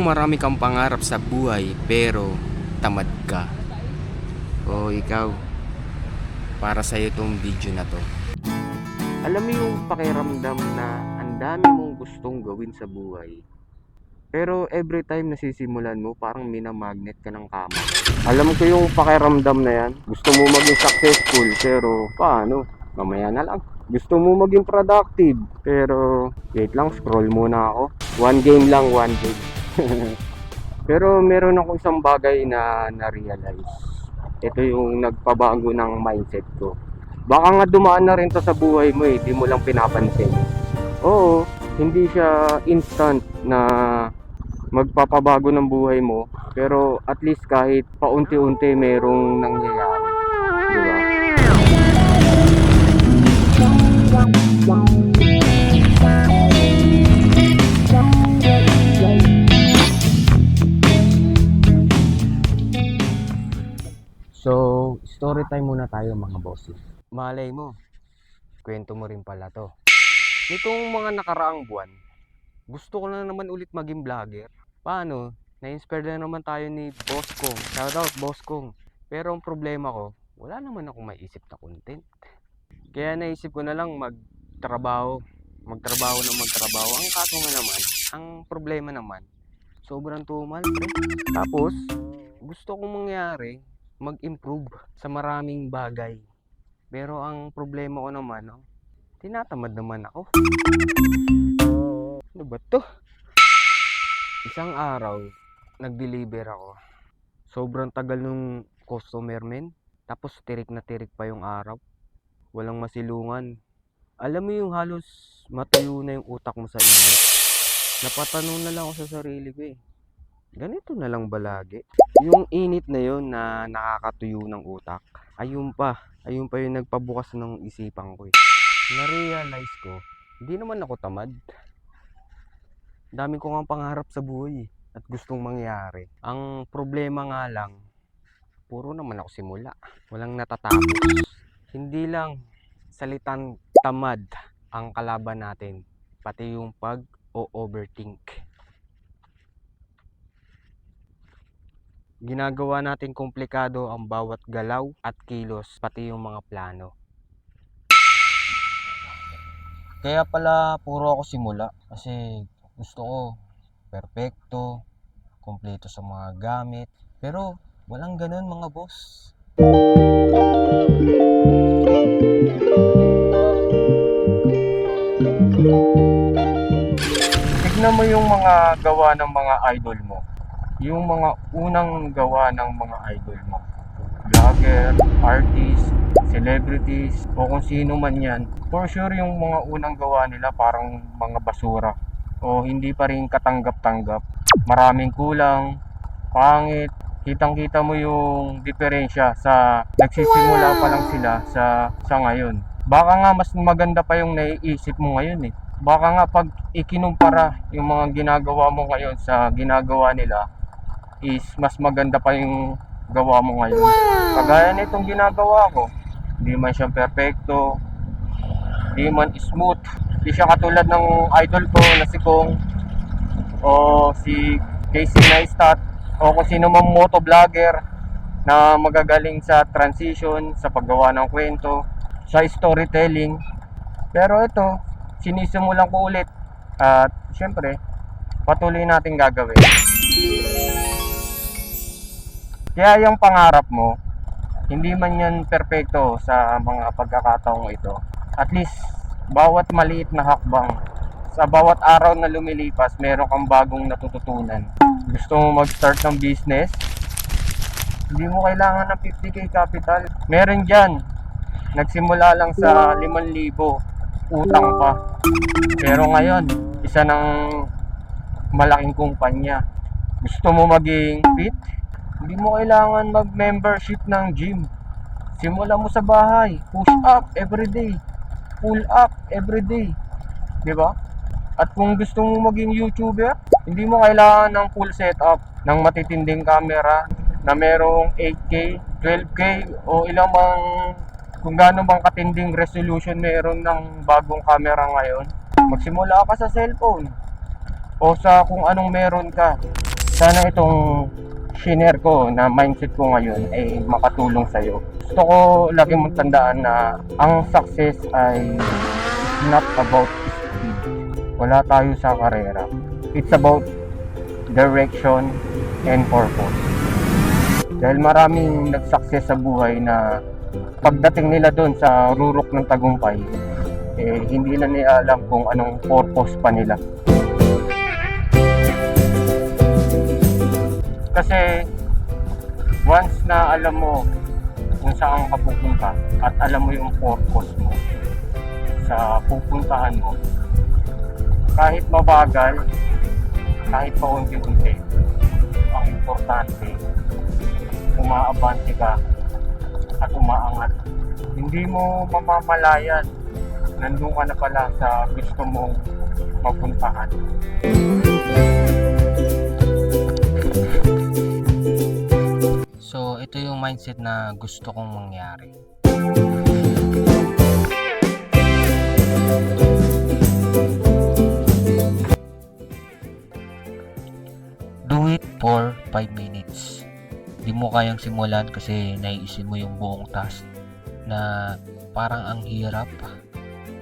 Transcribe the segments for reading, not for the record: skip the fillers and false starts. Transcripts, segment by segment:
marami kang pangarap sa buhay pero tamad ka. O ikaw, para sa'yo tong video na to. Alam mo yung pakiramdam na ang dami mong gustong gawin sa buhay, pero every time nasisimulan mo, parang minamagnet ka ng kama. Alam ko yung pakiramdam na yan. Gusto mo maging successful, pero paano? Mamaya na lang. Gusto mo maging productive, pero wait lang, scroll muna ako. One game lang, one game. Pero meron akong isang bagay na na-realize. Ito yung nagpabago ng mindset ko. Baka nga dumaan na rin to sa buhay mo eh, di mo lang pinapansin. Oo, hindi siya instant na magpapabago ng buhay mo, pero at least kahit paunti-unti merong nangyayari, di ba? So, story time muna tayo mga bosses. Malay mo, kwento mo rin pala to. Nitong mga nakaraang buwan, gusto ko na naman ulit maging vlogger. Paano? Na-inspire na naman tayo ni Boss Kong. Shoutout Boss Kong. Pero ang problema ko, wala naman akong maisip na content. Kaya naisip ko na lang magtrabaho. Magtrabaho. Ang kaso nga naman, ang problema naman, sobrang tumal. Tapos, gusto kong mangyari, mag-improve sa maraming bagay. Pero ang problema ko naman, tinatamad naman ako. Ano ba to? Isang araw, nag-deliver ako. Sobrang tagal nung customer men. Tapos tirik na tirik pa yung araw. Walang masilungan. Alam mo yung halos matuyo na yung utak mo sa init. Napatanong na lang ako sa sarili ko eh. Ganito na lang ba lagi? Yung init na yun na nakakatuyo ng utak, ayun pa yung nagpabukas ng isipan ko eh. Na-realize ko, hindi naman ako tamad. Dami ko nga pangarap sa buhay at gustong mangyari. Ang problema nga lang, puro naman ako simula. Walang natatapos. Hindi lang salitang tamad ang kalaban natin, pati yung pag-overthink. Ginagawa natin komplikado ang bawat galaw at kilos, pati yung mga plano. Kaya pala puro ako simula kasi gusto ko perpekto, kumpleto sa mga gamit. Pero walang ganun mga boss. Tignan mo yung mga gawa ng mga idol mo. Yung mga unang gawa ng mga idol mo. Vlogger, artist, celebrities, o kung sino man yan. For sure yung mga unang gawa nila parang mga basura. O hindi pa rin katanggap-tanggap. Maraming kulang, pangit. Kitang-kita mo yung diferensya sa nagsisimula pa lang sila sa ngayon. Baka nga mas maganda pa yung naiisip mo ngayon eh. Baka nga pag ikinumpara yung mga ginagawa mo ngayon sa ginagawa nila, is mas maganda pa yung gawa mo ngayon. Kagaya nitong ginagawa ko, hindi man siya perfecto, hindi man smooth, hindi siya katulad ng idol ko na si Kong o si Casey Neistat o kung sino mang motovlogger na magagaling sa transition, sa paggawa ng kwento, sa storytelling. Pero ito, sinisimulan ko ulit at syempre patuloy natin gagawin. Kaya yung pangarap mo, hindi man yan perpekto sa mga pagkakataong ito. At least, bawat maliit na hakbang, sa bawat araw na lumilipas, meron kang bagong natututunan. Gusto mo mag-start ng business? Hindi mo kailangan ng 50k capital. Meron dyan, nagsimula lang sa 5,000, utang pa. Pero ngayon, isa ng malaking kumpanya. Gusto mo maging fit? Hindi mo kailangan mag-membership ng gym. Simulan mo sa bahay. Push up everyday. Pull up everyday. Diba? At kung gusto mo maging YouTuber, hindi mo kailangan ng full setup ng matitinding camera na merong 8K, 12K o ilang bang kung gaano bang katinding resolution meron ng bagong camera ngayon. Magsimula ka sa cellphone o sa kung anong meron ka. Sana itong shinare ko na mindset ko ngayon ay makatulong sa'yo. Gusto ko lagi mong tandaan na ang success ay not about speed. Wala tayo sa karera. It's about direction and purpose. Dahil maraming nag-success sa buhay na pagdating nila doon sa rurok ng tagumpay, hindi na nila alam kung anong purpose pa nila. Kasi once na alam mo kung saan ka pupunta at alam mo yung purpose mo sa pupuntahan mo, kahit mabagal, kahit paunti-unti, ang importante, umaabante ka at umaangat. Hindi mo mamamalayan, nandun ka na pala sa gusto mong mapuntahan. So, ito yung mindset na gusto kong mangyari. Do it for 5 minutes. Di mo kayang simulan kasi naiisin mo yung buong task na parang ang hirap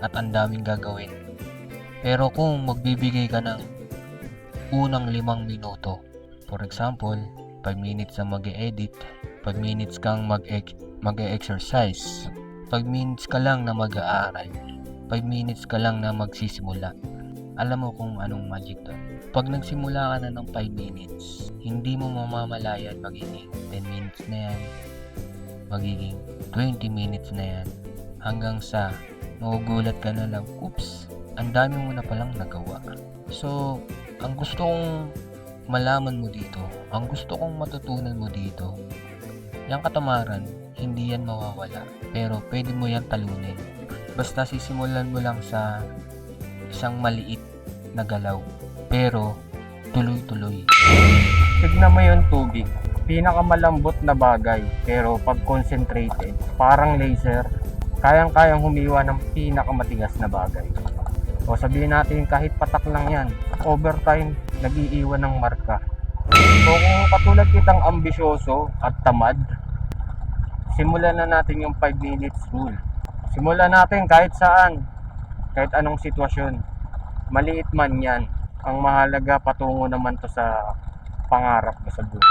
at ang daming gagawin. Pero kung magbibigay ka ng unang 5 minuto, for example, 5 minutes na mag-e-edit, 5 minutes kang mag-e-exercise, 5 minutes ka lang na mag-aaral, 5 minutes ka lang na magsisimula. Alam mo kung anong magic doon. Pag nagsimula ka na ng 5 minutes, hindi mo mamamalayan magiging 10 minutes na yan, magiging 20 minutes na yan, hanggang sa magugulat ka na lang, oops, ang dami mo na palang nagawa. So, ang gusto kong malaman mo dito, ang gusto kong matutunan mo dito, yung katamaran, hindi yan mawawala, pero pwede mo yan talunin. Basta sisimulan mo lang sa isang maliit na galaw, pero tuloy-tuloy. Tignan mo yung tubig, pinakamalambot na bagay, pero pag concentrated, parang laser, kayang-kayang humiwa ng pinakamatigas na bagay. O sabihin natin kahit patak lang yan, over time, nag-iiwan ng marka. So kung katulad kitang ambisyoso at tamad, simulan na natin yung 5 minutes rule. Simulan natin kahit saan, kahit anong sitwasyon. Maliit man yan, ang mahalaga patungo naman to sa pangarap mo sa buhay.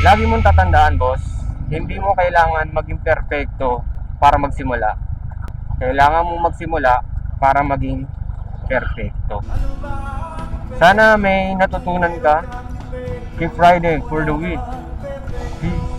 Lagi mong tatandaan, boss, hindi mo kailangan maging perfecto para magsimula. Kailangan mo magsimula para maging perfecto. Sana may natutunan ka. Keep riding for the win. Peace.